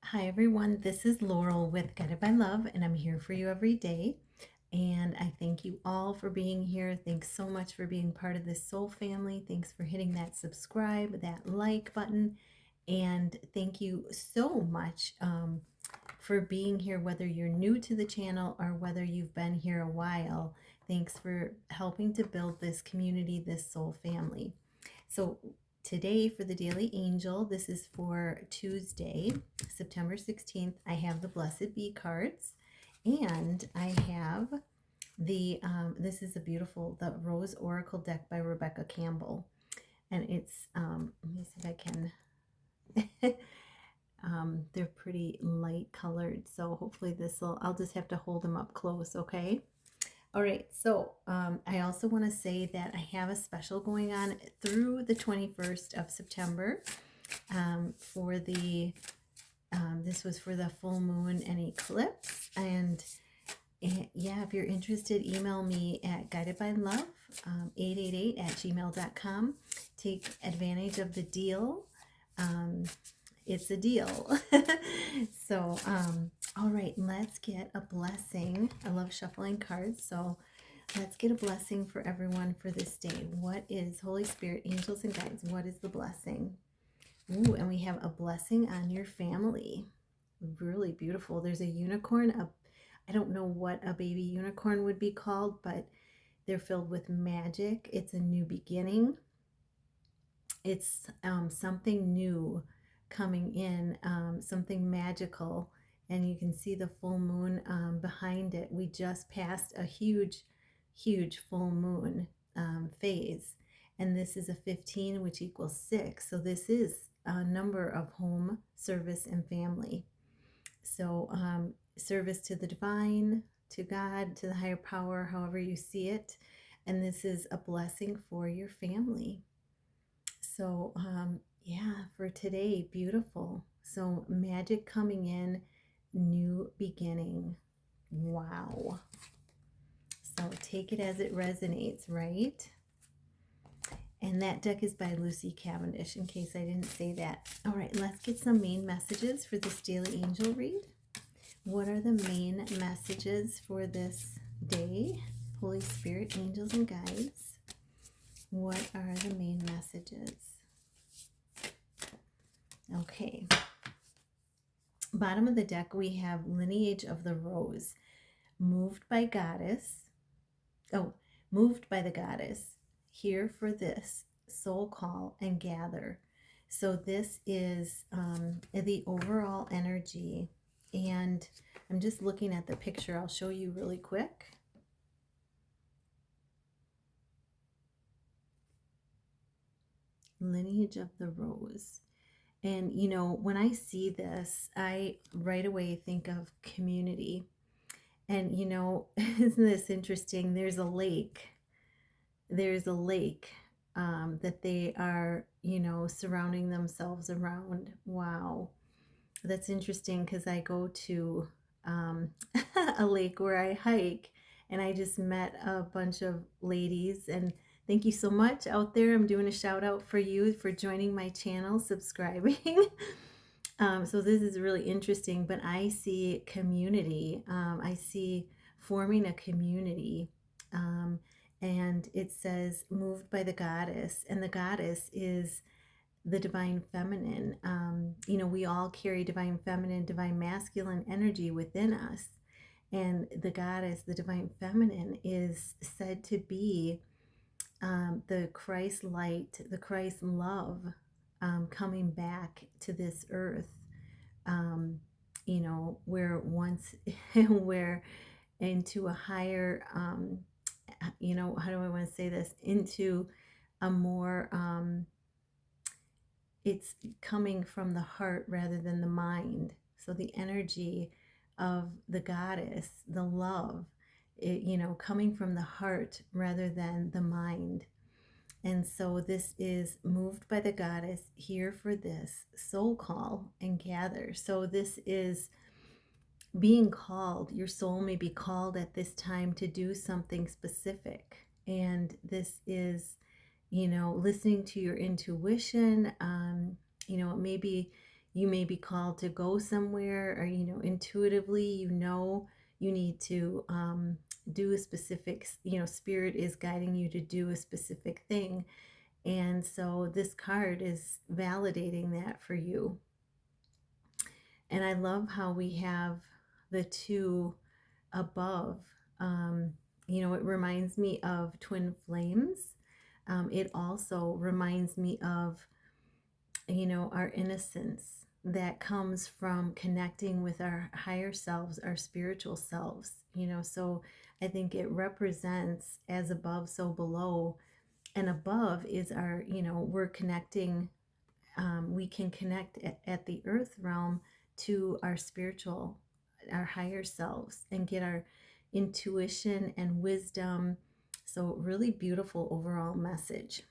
Hi, everyone. This is Laurel with Guided by Love, and I'm here for you every day. And I thank you all for being here. Thanks so much for being part of this soul family. Thanks for hitting that subscribe, that like button. And thank you so much for being here, whether you're new to the channel or whether you've been here a while. Thanks for helping to build this community, this soul family. So today for the Daily Angel, this is for Tuesday, September 16th. I have the Blessed Bee cards, and I have this is a beautiful, the Rose Oracle deck by Rebecca Campbell. And it's, let me see if I can, they're pretty light colored. So hopefully I'll just have to hold them up close, okay? All right, so I also want to say that I have a special going on through the 21st of September for this was for the full moon and eclipse. And yeah, if you're interested, email me at guidedbylove 888@gmail.com. Take advantage of the deal. It's a deal. So, all right, let's get a blessing. I love shuffling cards, so let's get a blessing for everyone for this day. What is Holy Spirit, angels, and guides? What is the blessing? Ooh, and we have a blessing on your family. Really beautiful. There's a unicorn. I don't know what a baby unicorn would be called, but they're filled with magic. It's a new beginning. It's something new coming in, something magical, and you can see the full moon behind it. We just passed a huge full moon phase, and this is a 15, which equals 6. So this is a number of home, service, and family. So service to the divine, to God, to the higher power, however you see it. And this is a blessing for your family. So, yeah, for today, beautiful. So, magic coming in, new beginning. Wow. So, take it as it resonates, right? And that deck is by Lucy Cavendish, in case I didn't say that. All right, let's get some main messages for this daily angel read. What are the main messages for this day? Holy Spirit, angels, and guides. What are the main messages? Okay. Bottom of the deck, we have Lineage of the Rose. Moved by Goddess. Oh, moved by the Goddess. Here for this. Soul call and gather. So this is the overall energy. And I'm just looking at the picture. I'll show you really quick. Lineage of the Rose. And, you know, when I see this, I right away think of community. And, you know, isn't this interesting? There's a lake. There's a lake that they are, you know, surrounding themselves around. Wow. That's interesting because I go to a lake where I hike, and I just met a bunch of ladies. And thank you so much out there. I'm doing a shout out for you for joining my channel, subscribing. So this is really interesting, but I see community. I see forming a community. And it says moved by the goddess, and the goddess is the divine feminine. You know, we all carry divine feminine, divine masculine energy within us. And the goddess, the divine feminine, is said to be the Christ light, the Christ love coming back to this earth. You know, where once, where into a higher, you know, how do I want to say this? Into a more, it's coming from the heart rather than the mind. So the energy of the goddess, the love, you know, coming from the heart rather than the mind. And so this is moved by the goddess, here for this soul call and gather. So this is being called. Your soul may be called at this time to do something specific. And this is, you know, listening to your intuition. You know, it may be you may be called to go somewhere, or, intuitively, you need to do a specific, spirit is guiding you to do a specific thing. And so this card is validating that for you. And I love how we have the two above. Um, it reminds me of twin flames. It also reminds me of, our innocence that comes from connecting with our higher selves, our spiritual selves, so I think it represents as above, so below. And above is our, we're connecting, we can connect at the earth realm to our spiritual, our higher selves, and get our intuition and wisdom. So really beautiful overall message.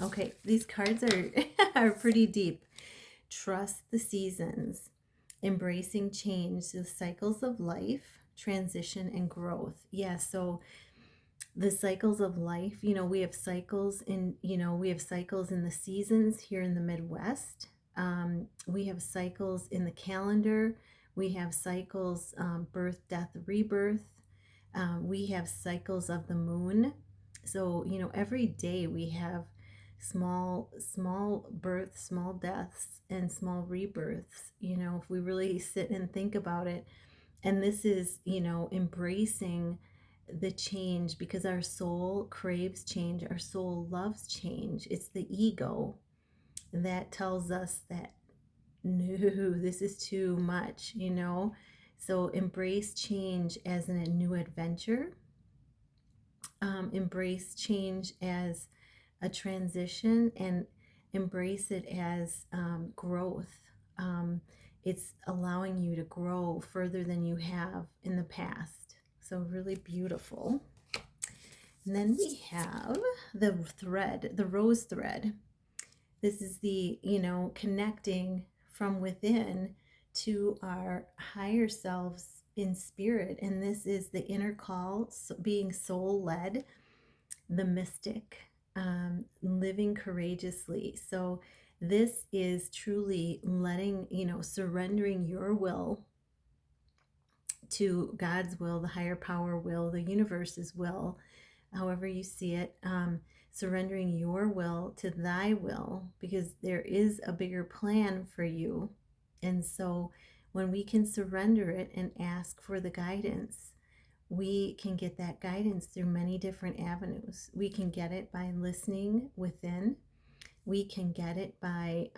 Okay, these cards are are pretty deep. Trust the seasons, embracing change, the cycles of life, transition, and growth. Yeah, so the cycles of life, we have cycles in the seasons here in the Midwest. We have cycles in the calendar. We have cycles, birth, death, rebirth. We have cycles of the moon. So, every day we have small births, small deaths, and small rebirths, if we really sit and think about it. And this is, embracing the change, because our soul craves change. Our soul loves change. It's the ego that tells us that, no, this is too much, So embrace change as a new adventure. Embrace change as a transition, and embrace it as growth. It's allowing you to grow further than you have in the past. So really beautiful. And then we have the thread, the rose thread. This is the, connecting from within to our higher selves in spirit. And this is the inner call, being soul led, the mystic, living courageously. So this is truly letting, surrendering your will to God's will, the higher power will, the universe's will, however you see it, surrendering your will to thy will, because there is a bigger plan for you. And so when we can surrender it and ask for the guidance, we can get that guidance through many different avenues. We can get it by listening within. We can get it by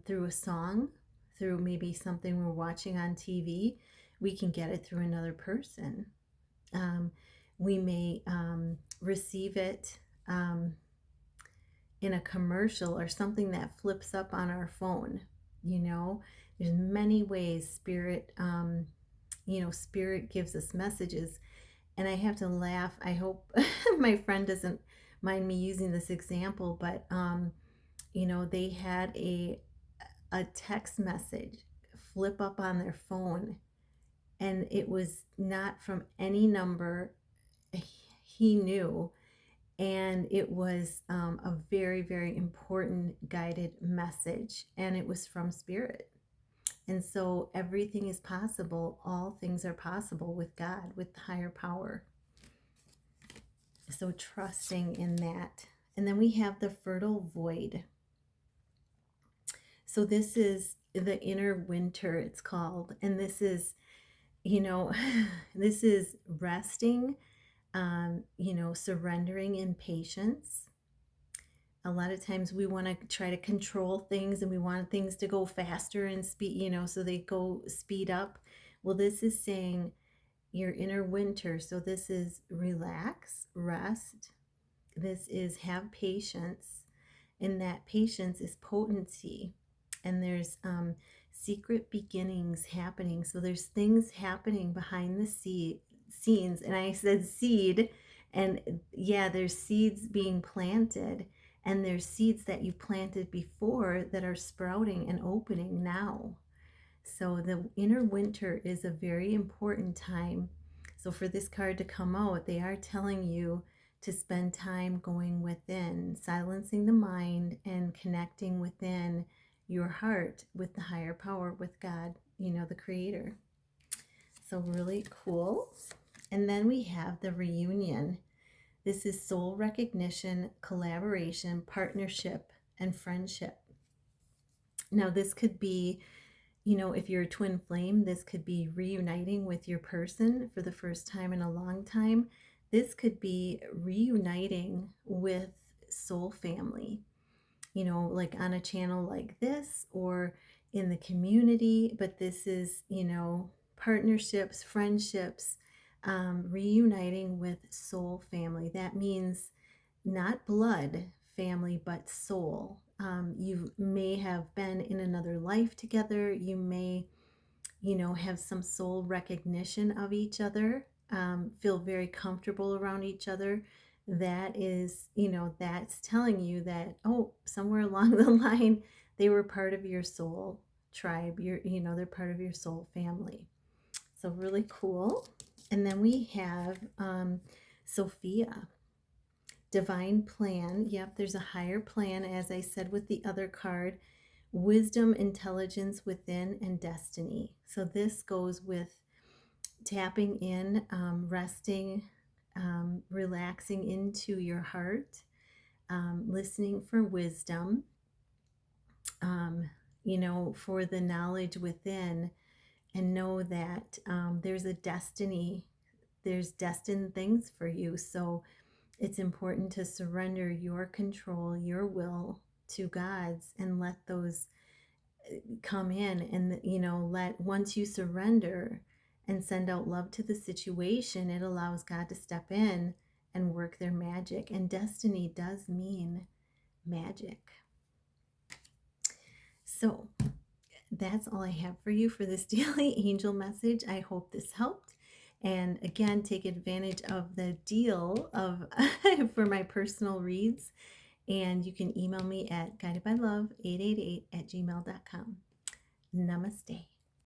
through a song, through maybe something we're watching on TV. We can get it through another person. We may receive it in a commercial or something that flips up on our phone. There's many ways spirit, spirit gives us messages. And I have to laugh. I hope my friend doesn't mind me using this example, but they had a text message flip up on their phone, and it was not from any number he knew, and it was a very, very important guided message, and it was from spirit. And so everything is possible. All things are possible with God, with higher power. So trusting in that. And then we have the fertile void. So this is the inner winter, it's called. And this is, this is resting, surrendering in patience. A lot of times we want to try to control things, and we want things to go faster and speed, so they go speed up. Well, this is saying your inner winter. So this is relax, rest. This is have patience. And that patience is potency. And there's secret beginnings happening. So there's things happening behind the scenes. And I said seed. And yeah, there's seeds being planted. And there's seeds that you planted before that are sprouting and opening now. So the inner winter is a very important time. So for this card to come out, they are telling you to spend time going within, silencing the mind and connecting within your heart with the higher power, with God, the creator. So really cool. And then we have the reunion. This is soul recognition, collaboration, partnership, and friendship. Now, this could be, if you're a twin flame, this could be reuniting with your person for the first time in a long time. This could be reuniting with soul family, like on a channel like this or in the community. But this is, partnerships, friendships, reuniting with soul family. That means not blood family, but soul. You may have been in another life together. You may, have some soul recognition of each other, feel very comfortable around each other. That is, that's telling you that, oh, somewhere along the line, they were part of your soul tribe. They're part of your soul family. So really cool. And then we have Sophia. Divine plan. Yep, there's a higher plan, as I said with the other card. Wisdom, intelligence within, and destiny. So this goes with tapping in, resting, relaxing into your heart, listening for wisdom, for the knowledge within, and know that there's a destiny, there's destined things for you. So it's important to surrender your control, your will to God's, and let those come in. And let, once you surrender and send out love to the situation, it allows God to step in and work their magic. And destiny does mean magic. So that's all I have for you for this daily angel message. I hope this helped. And again, take advantage of the deal of for my personal reads. And you can email me at guidedbylove888@gmail.com. Namaste.